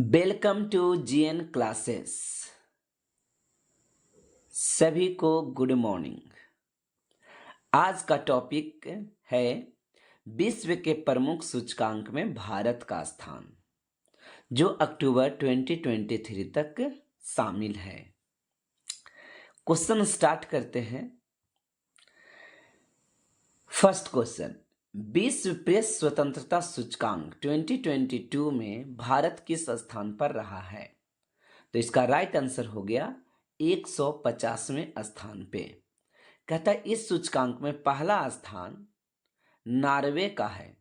Welcome to GN classes. सभी को good morning. आज का टॉपिक है विश्व के प्रमुख सूचकांक में भारत का स्थान, जो अक्टूबर 2023 तक शामिल है। क्वेश्चन स्टार्ट करते हैं। फर्स्ट क्वेश्चन, विश्व प्रेस स्वतंत्रता सूचकांक 2022 में भारत किस स्थान पर रहा है? तो इसका राइट आंसर हो गया 150वें स्थान पे। कहता है इस सूचकांक में पहला स्थान नॉर्वे का है।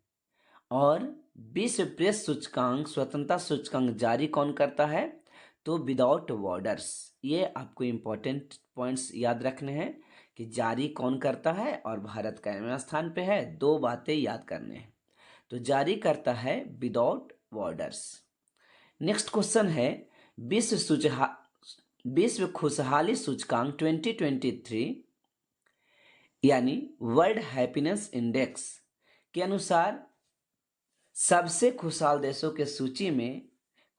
और विश्व प्रेस सूचकांक स्वतंत्रता सूचकांक जारी कौन करता है? तो विदाउट बॉर्डर्स। ये आपको इंपॉर्टेंट पॉइंट्स याद रखने हैं कि जारी कौन करता है और भारत कैवें स्थान पे है। दो बातें याद करने हैं। तो जारी करता है विदाउट बॉर्डर्स। नेक्स्ट क्वेश्चन है विश्व खुशहाली सूचकांक 2023 यानी वर्ल्ड हैप्पीनेस इंडेक्स के अनुसार सबसे खुशहाल देशों के सूची में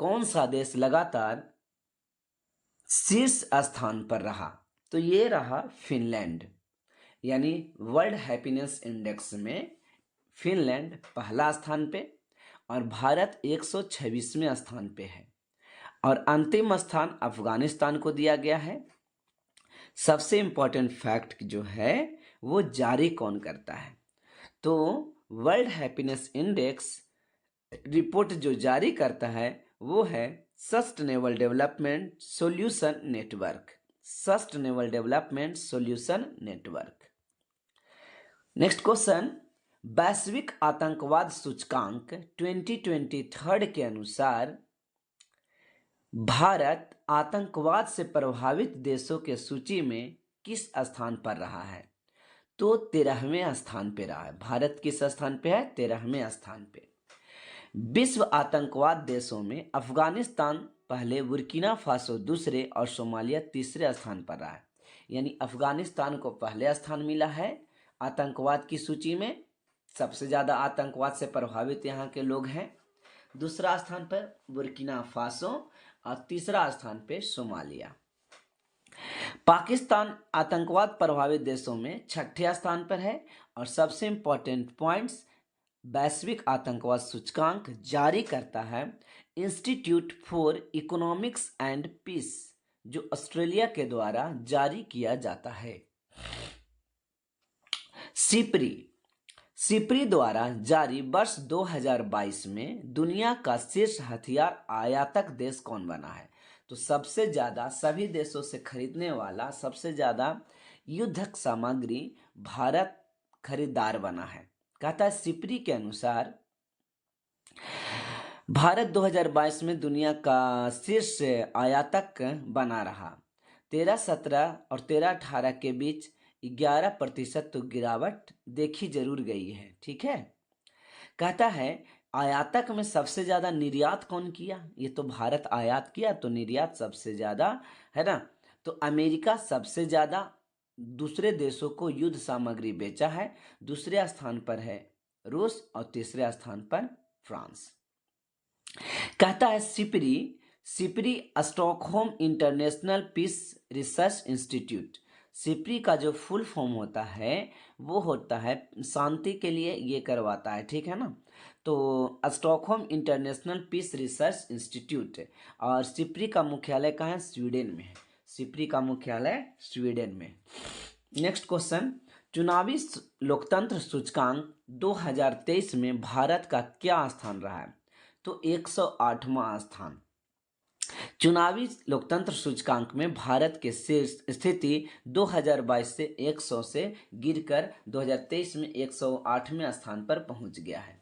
कौन सा देश लगातार शीर्ष स्थान पर रहा? तो ये रहा फिनलैंड। यानी वर्ल्ड हैप्पीनेस इंडेक्स में फिनलैंड पहला स्थान पे और भारत 126वें स्थान पे है। और अंतिम स्थान अफगानिस्तान को दिया गया है। सबसे इंपॉर्टेंट फैक्ट जो है वो जारी कौन करता है? तो वर्ल्ड हैप्पीनेस इंडेक्स रिपोर्ट जो जारी करता है वो है sustainable development solution network. Sustainable development solution network. Next question, वैश्विक आतंकवाद सूचकांक 2023 के अनुसार भारत आतंकवाद से प्रभावित देशों के सूची में किस स्थान पर रहा है? तो 13वें स्थान पे रहा है। भारत किस स्थान पे है? 13वें स्थान पे। विश्व आतंकवाद देशों में अफगानिस्तान पहले, बुर्किना फासो दूसरे और सोमालिया तीसरे स्थान पर रहा है। यानी अफगानिस्तान को पहले स्थान मिला है आतंकवाद की सूची में। सबसे ज़्यादा आतंकवाद से प्रभावित यहाँ के लोग हैं। दूसरा स्थान पर बुर्किना फासो और तीसरा स्थान पे सोमालिया। पाकिस्तान आतंकवाद प्रभावित देशों में छठे स्थान पर है। और सबसे इंपॉर्टेंट पॉइंट्स, वैश्विक आतंकवाद सूचकांक जारी करता है institute for economics and peace, जो ऑस्ट्रेलिया के द्वारा जारी किया जाता है। सिप्री द्वारा जारी वर्ष 2022 में दुनिया का शीर्ष हथियार आयातक देश कौन बना है? तो सबसे ज़्यादा सभी देशों से खरीदने वाला, सबसे ज़्यादा युद्धक सामग्री भारत खरीदार बना है। कहता है सिप्री के अनुसार भारत 2022 में दुनिया का शीर्ष आयातक बना रहा। 13-17 और 13-18 के बीच 11% तो गिरावट देखी जरूर गई है। ठीक है। कहता है आयातक में सबसे ज़्यादा निर्यात कौन किया? ये तो भारत आयात किया, तो निर्यात सबसे ज़्यादा है ना। तो अमेरिका सबसे ज़्यादा दूसरे देशों को युद्ध सामग्री बेचा है। दूसरे स्थान पर है रूस और तीसरे स्थान पर फ्रांस। कहता है SIPRI Stockholm international peace research institute. SIPRI का जो फुल फॉर्म होता है वो होता है शांति के लिए ये करवाता है। ठीक है ना। तो Stockholm international peace research institute. और सिप्री का मुख्यालय कहाँ है? स्वीडन में है। सिप्री का मुख्यालय स्वीडन में। नेक्स्ट क्वेश्चन, चुनावी लोकतंत्र सूचकांक 2023 में भारत का क्या स्थान रहा है? तो 108वां स्थान। चुनावी लोकतंत्र सूचकांक में भारत के शीर्ष स्थिति 2022 से 100 से गिरकर 2023 में 108वें स्थान पर पहुंच गया है।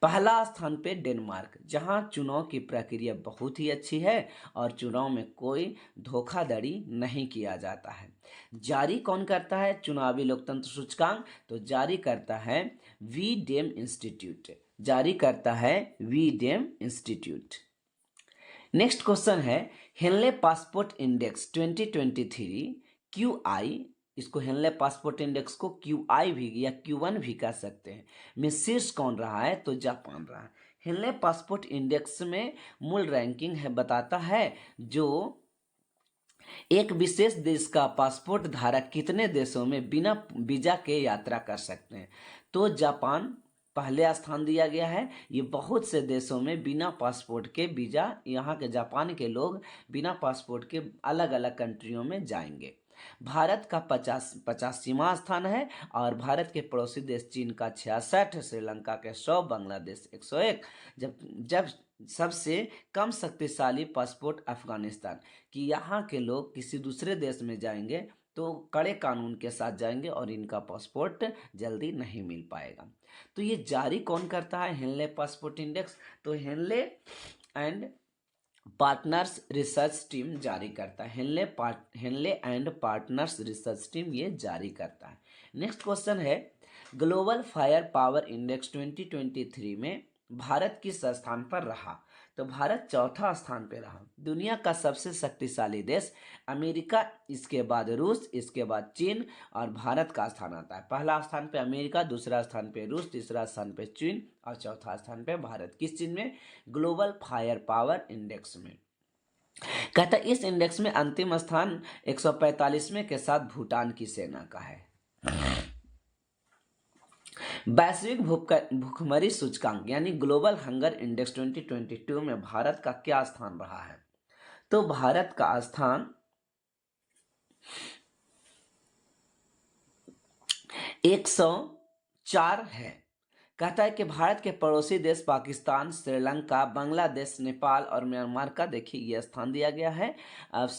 पहला स्थान पे डेनमार्क, जहां चुनाव की प्रक्रिया बहुत ही अच्छी है और चुनाव में कोई धोखाधड़ी नहीं किया जाता है। जारी कौन करता है चुनावी लोकतंत्र सूचकांक? तो जारी करता है वी-डेम इंस्टीट्यूट। जारी करता है वी-डेम इंस्टीट्यूट। नेक्स्ट क्वेश्चन है हेनले पासपोर्ट इंडेक्स 2023 QI, इसको हेनले पासपोर्ट इंडेक्स को QI भी या Q1 भी कह सकते हैं, में शीर्ष कौन रहा है? तो जापान रहा है। हेनले पासपोर्ट इंडेक्स में मूल रैंकिंग है बताता है जो एक विशेष देश का पासपोर्ट धारक कितने देशों में बिना वीजा के यात्रा कर सकते हैं। तो जापान पहले स्थान दिया गया है। ये बहुत से देशों में बिना पासपोर्ट के वीजा, यहाँ के जापान के लोग बिना पासपोर्ट के अलग अलग कंट्रियों में जाएंगे। भारत का 85वां स्थान है और भारत के पड़ोसी देश चीन का 66, श्रीलंका के 100, बांग्लादेश 101। जब जब सबसे कम शक्तिशाली पासपोर्ट अफगानिस्तान, कि यहाँ के लोग किसी दूसरे देश में जाएंगे तो कड़े कानून के साथ जाएंगे और इनका पासपोर्ट जल्दी नहीं मिल पाएगा। तो ये जारी कौन करता है? Henley passport index. तो Henley and partners research team जारी करता है। Henley and partners research team ये जारी करता है। नेक्स्ट क्वेश्चन है, ग्लोबल फायर पावर इंडेक्स 2023 में भारत किस स्थान पर रहा? तो भारत चौथा स्थान पर रहा। दुनिया का सबसे शक्तिशाली देश अमेरिका, इसके बाद रूस, इसके बाद चीन और भारत का स्थान आता है। पहला स्थान पे अमेरिका, दूसरा स्थान पे रूस, तीसरा स्थान पे चीन और चौथा स्थान पे भारत। किस चीज में? ग्लोबल फायर पावर इंडेक्स में। कहता है इस इंडेक्स में अंतिम स्थान 145वें के साथ भूटान की सेना का है। वैश्विक भूखमरी सूचकांक यानी ग्लोबल हंगर इंडेक्स 2022 में भारत का क्या स्थान रहा है? तो भारत का स्थान 104 है। कहता है कि भारत के पड़ोसी देश पाकिस्तान, श्रीलंका, बांग्लादेश, नेपाल और म्यांमार का देखिए ये स्थान दिया गया है। अब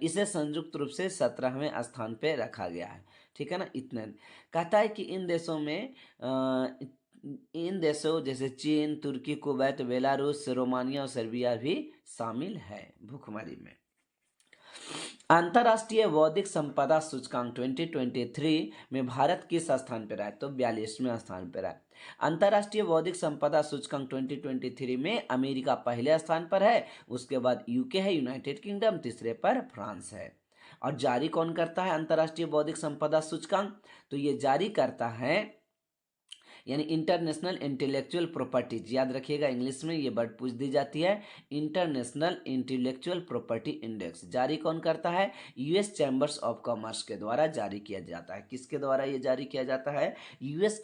इसे संयुक्त रूप से 17वें स्थान पे रखा गया है। ठीक है ना, इतना। कहता है कि इन देशों जैसे चीन, तुर्की, कुवैत, बेलारूस, रोमानिया और सर्बिया भी शामिल है भूखमरी में। अंतर्राष्ट्रीय बौद्धिक संपदा सूचकांक 2023 में भारत किस स्थान पर रहा? तो 42वें स्थान पर है। अंतर्राष्ट्रीय बौद्धिक संपदा सूचकांक 2023 में अमेरिका पहले स्थान पर है, उसके बाद यूके है, यूनाइटेड किंगडम, तीसरे पर फ्रांस है। और जारी कौन करता है अंतर्राष्ट्रीय बौद्धिक संपदा सूचकांक? तो ये जारी करता है यानी इंटरनेशनल इंटेलेक्चुअल प्रॉपर्टीज, याद रखिएगा इंग्लिश में ये वर्ड पूछ दी जाती है। इंटरनेशनल इंटेलेक्चुअल प्रॉपर्टी इंडेक्स जारी कौन करता है? यूएस चैम्बर्स ऑफ कॉमर्स के द्वारा जारी किया जाता है। किसके द्वारा ये जारी किया जाता है? यूएस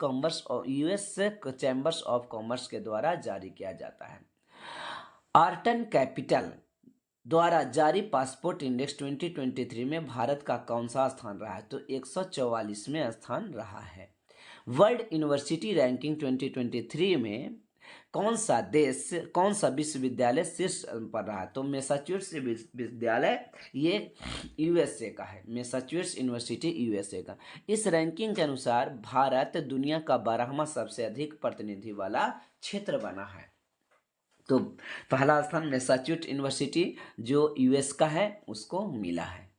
चैम्बर्स ऑफ कॉमर्स के द्वारा जारी किया जाता है। आर्टन कैपिटल द्वारा जारी पासपोर्ट इंडेक्स 2023 में भारत का कौन सा स्थान रहा है? तो 144वें स्थान रहा है। वर्ल्ड यूनिवर्सिटी रैंकिंग 2023 में कौन सा विश्वविद्यालय शीर्ष पर रहा? तो मैसाचुसेट्स विश्वविद्यालय ये यूएसए का है। मैसाचुसेट्स यूनिवर्सिटी यूएसए का। इस रैंकिंग के अनुसार भारत दुनिया का 12वां सबसे अधिक प्रतिनिधि वाला क्षेत्र बना है। तो पहला स्थान मैसाचुसेट्स यूनिवर्सिटी जो यूएस का है उसको मिला है।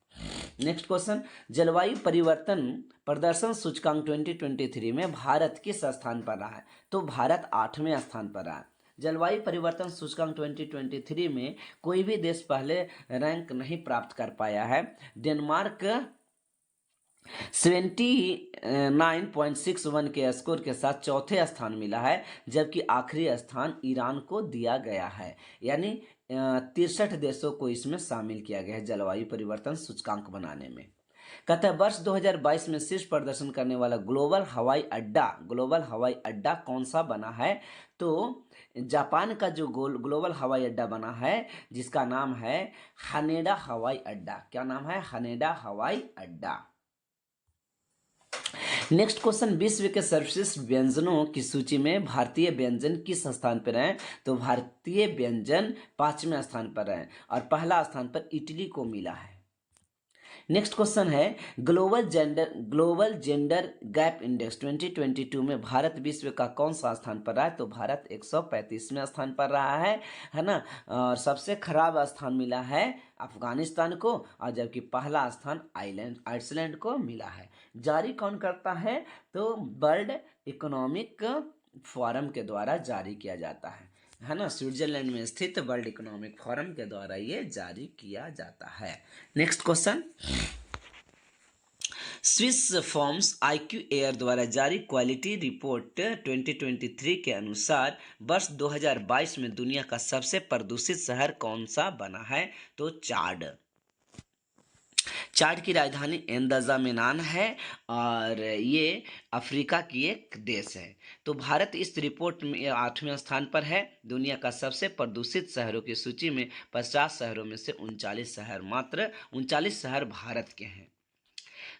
नेक्स्ट क्वेश्चन, जलवायु परिवर्तन प्रदर्शन सूचकांक 2023 में भारत किस स्थान पर रहा है? तो भारत 8वें स्थान पर रहा है। जलवायु परिवर्तन सूचकांक 2023 में कोई भी देश पहले रैंक नहीं प्राप्त कर पाया है। डेनमार्क 79.61 के स्कोर के साथ चौथे स्थान मिला है, जबकि आखिरी स्थान ईरान को दिया गया है। यानी 63 देशों को इसमें शामिल किया गया है जलवायु परिवर्तन सूचकांक बनाने में। कहता है वर्ष 2022 में शीर्ष प्रदर्शन करने वाला ग्लोबल हवाई अड्डा कौन सा बना है? तो जापान का जो ग्लोबल हवाई अड्डा बना है जिसका नाम है हानेडा हवाई अड्डा। क्या नाम है? हानेडा हवाई अड्डा। नेक्स्ट क्वेश्चन, विश्व के सर्वश्रेष्ठ व्यंजनों की सूची में भारतीय व्यंजन किस स्थान पर है? तो भारतीय व्यंजन 5वें स्थान पर है और पहला स्थान पर इटली को मिला है। नेक्स्ट क्वेश्चन है, ग्लोबल जेंडर गैप इंडेक्स 2022 में भारत विश्व का कौन सा स्थान पर रहा है? तो भारत 135वें स्थान पर रहा है ना। और सबसे खराब स्थान मिला है अफगानिस्तान को, और जबकि पहला स्थान आइसलैंड को मिला है। जारी कौन करता है? तो वर्ल्ड इकोनॉमिक फोरम के द्वारा जारी किया जाता है ना। स्विट्जरलैंड में स्थित वर्ल्ड इकोनॉमिक फोरम के द्वारा ये जारी किया जाता है। Next question, Swiss forms IQ air द्वारा जारी क्वालिटी रिपोर्ट 2023 के अनुसार वर्ष 2022 में दुनिया का सबसे प्रदूषित शहर कौन सा बना है? तो चाड। चाड की राजधानी एनदजामेनान है और ये अफ्रीका की एक देश है। तो भारत इस रिपोर्ट में 8वें स्थान पर है। दुनिया का सबसे प्रदूषित शहरों की सूची में 50 शहरों में से 39 शहर, मात्र 39 शहर भारत के हैं।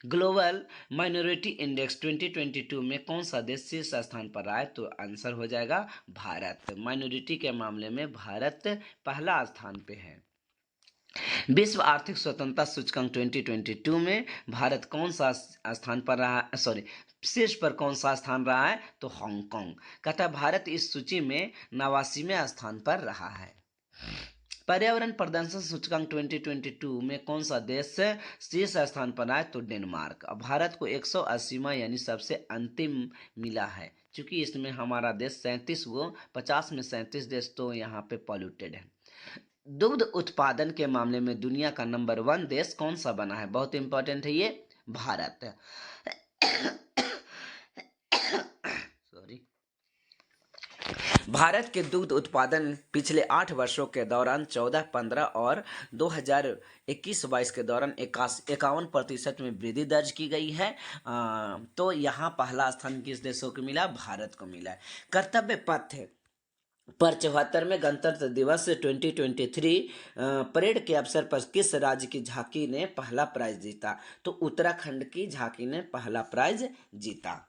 ग्लोबल माइनॉरिटी इंडेक्स 2022 में कौन सा देश शीर्ष स्थान पर रहा है? तो आंसर हो जाएगा भारत। माइनॉरिटी के मामले में भारत पहला स्थान पे है। विश्व आर्थिक स्वतंत्रता सूचकांक 2022 में भारत कौन सा स्थान पर रहा, सॉरी, शीर्ष पर कौन सा स्थान रहा है? तो हांगकांग। कहता भारत इस सूची में 89वें स्थान पर रहा है। पर्यावरण प्रदर्शन सूचकांक 2022 में कौन सा देश शीर्ष स्थान पर आए? तो डेनमार्क। अब भारत को 180वां यानी सबसे अंतिम मिला है, क्योंकि इसमें हमारा देश 37 वो 50 में 37 देश तो यहाँ पे पॉल्यूटेड है। दुग्ध उत्पादन के मामले में दुनिया का नंबर 1 देश कौन सा बना है? बहुत इंपॉर्टेंट है ये, भारत। सॉरी। भारत के दुग्ध उत्पादन पिछले 8 वर्षों के दौरान 14, 15 और 2021-22 के दौरान 51% में वृद्धि दर्ज की गई है। तो यहाँ पहला स्थान किस देशों को मिला? भारत को मिला है। कर्तव्य पथ पर 74वें गणतंत्र दिवस 2023 परेड के अवसर पर किस राज्य की झांकी ने पहला प्राइज जीता? तो उत्तराखंड की झांकी ने पहला प्राइज जीता।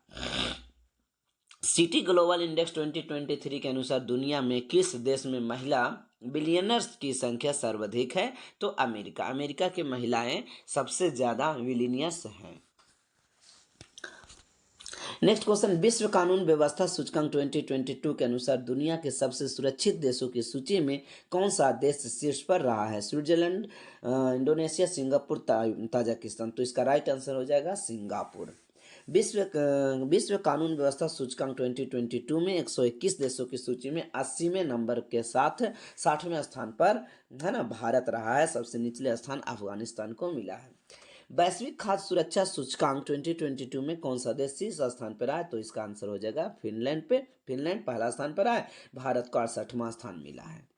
सिटी ग्लोबल इंडेक्स 2023 के अनुसार दुनिया में किस देश में महिला बिलियनर्स की संख्या सर्वाधिक है? तो अमेरिका। अमेरिका की महिलाएं सबसे ज्यादा बिलियनियर्स हैं। नेक्स्ट क्वेश्चन, विश्व कानून व्यवस्था सूचकांक 2022 के अनुसार दुनिया के सबसे सुरक्षित देशों की सूची में कौन सा देश शीर्ष पर रहा है? Switzerland, Indonesia, Singapore, Tajikistan. तो इसका राइट आंसर हो जाएगा सिंगापुर। विश्व कानून व्यवस्था सूचकांक 2022 में 121 देशों की सूची में 80वें नंबर के साथ 60वें स्थान पर है ना भारत रहा है। सबसे निचले स्थान अफगानिस्तान को मिला है। वैश्विक खाद्य सुरक्षा सूचकांक 2022 में कौन सा देश शीर्ष स्थान पर आए? तो इसका आंसर हो जाएगा फिनलैंड पे। फिनलैंड पहला स्थान पर आए। भारत को 68वां स्थान मिला है।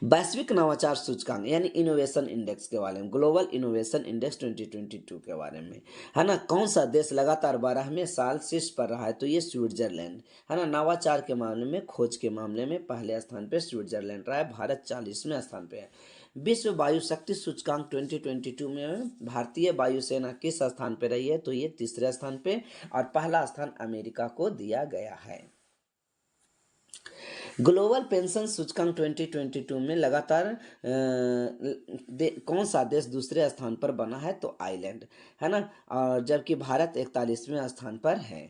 वैश्विक नवाचार सूचकांक यानी इनोवेशन इंडेक्स के बारे में, ग्लोबल इनोवेशन इंडेक्स 2022 के बारे में है ना, कौन सा देश लगातार 12वें साल शीर्ष पर रहा है? तो ये स्विट्जरलैंड है ना। नवाचार के मामले में, खोज के मामले में पहले स्थान पे स्विट्जरलैंड रहा है। भारत 40वें स्थान पे है। विश्व वायु शक्ति सूचकांक 2022 में भारतीय वायुसेना किस स्थान पे रही है? तो ये 3रे स्थान पे, और पहला स्थान अमेरिका को दिया गया है। ग्लोबल पेंशन सूचकांक 2022 में लगातार कौन सा देश दूसरे स्थान पर बना है? तो आइलैंड है ना, और जबकि भारत 41वें स्थान पर है।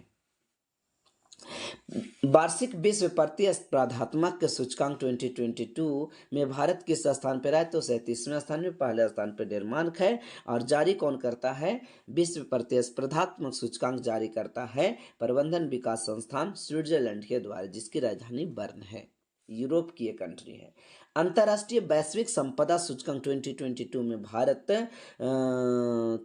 वार्षिक विश्व प्रतिस्पर्धात्मक सूचकांक 2022 में भारत किस स्थान पर है? तो 37वें स्थान में। पहले स्थान पर डेनमार्क है। और जारी कौन करता है? विश्व प्रतिस्पर्धात्मक सूचकांक जारी करता है प्रबंधन विकास संस्थान स्विट्जरलैंड के द्वारा, जिसकी राजधानी बर्न है। यूरोप की एक कंट्री है। अंतर्राष्ट्रीय वैश्विक संपदा सूचकांक 2022 में भारत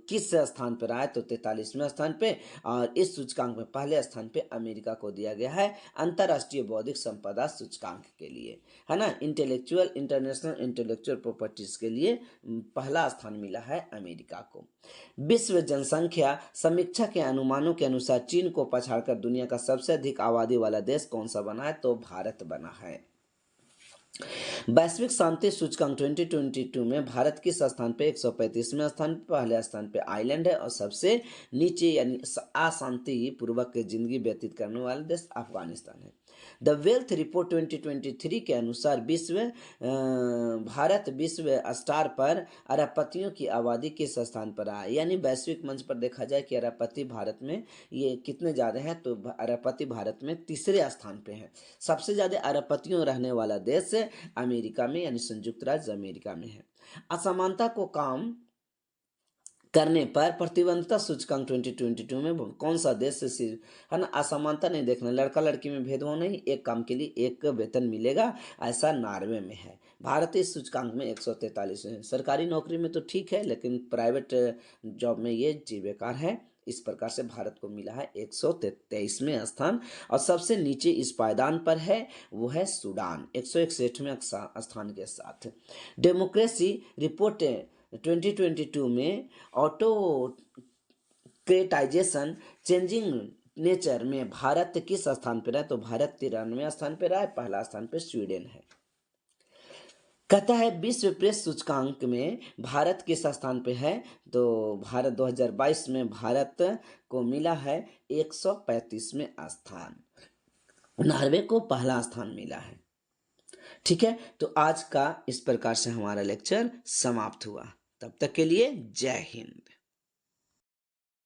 किस स्थान पर आया? तो 43वें स्थान पे, और इस सूचकांक में पहले स्थान पे अमेरिका को दिया गया है अंतर्राष्ट्रीय बौद्धिक संपदा सूचकांक के लिए है ना। इंटरनेशनल इंटेलेक्चुअल प्रॉपर्टीज के लिए पहला स्थान मिला है अमेरिका को। विश्व जनसंख्या समीक्षा के अनुमानों के अनुसार चीन को पछाड़कर दुनिया का सबसे अधिक आबादी वाला देश कौन सा बना है? तो भारत बना है। वैश्विक शांति सूचकांक 2022 में भारत किस स्थान पे? 135वें स्थान पे। पहले स्थान पे आइलैंड है, और सबसे नीचे यानी अशांति पूर्वक जिंदगी व्यतीत करने वाला देश अफगानिस्तान है। द वेल्थ रिपोर्ट 2023 के अनुसार भारत विश्व स्टार पर अरबपतियों की आबादी किस स्थान पर आया? यानी वैश्विक मंच पर देखा जाए कि अरबपति भारत में ये कितने ज़्यादा हैं? तो अरबपति भारत में 3रे स्थान पे हैं। सबसे ज़्यादा अरबपतियों रहने वाला देश अमेरिका में यानी संयुक्त राज्य अमेरिका में है। असमानता को कम करने पर प्रतिबद्धता सूचकांक 2022 में कौन सा देश से है ना असमानता नहीं देखना, लड़का लड़की में भेदभाव नहीं, एक काम के लिए एक वेतन मिलेगा, ऐसा नॉर्वे में है। भारत इस सूचकांक में 143 है। सरकारी नौकरी में तो ठीक है, लेकिन प्राइवेट जॉब में ये बेकार है। इस प्रकार से भारत को मिला है 123वें स्थान, और सबसे नीचे इस पायदान पर है वो है सूडान 161वें स्थान के साथ। डेमोक्रेसी रिपोर्ट 2022 में ऑटोक्रेटाइजेशन चेंजिंग नेचर में भारत किस स्थान पर है? तो भारत 93वें स्थान पर है, पहला स्थान पर स्वीडन है। कहता है विश्व प्रेस सूचकांक में भारत किस स्थान पे है? तो भारत 2022 में भारत को मिला है 135वें स्थान, नॉर्वे को पहला स्थान मिला है। ठीक है, तो आज का इस प्रकार से हमारा लेक्चर समाप्त हुआ। तब तक के लिए जय हिंद।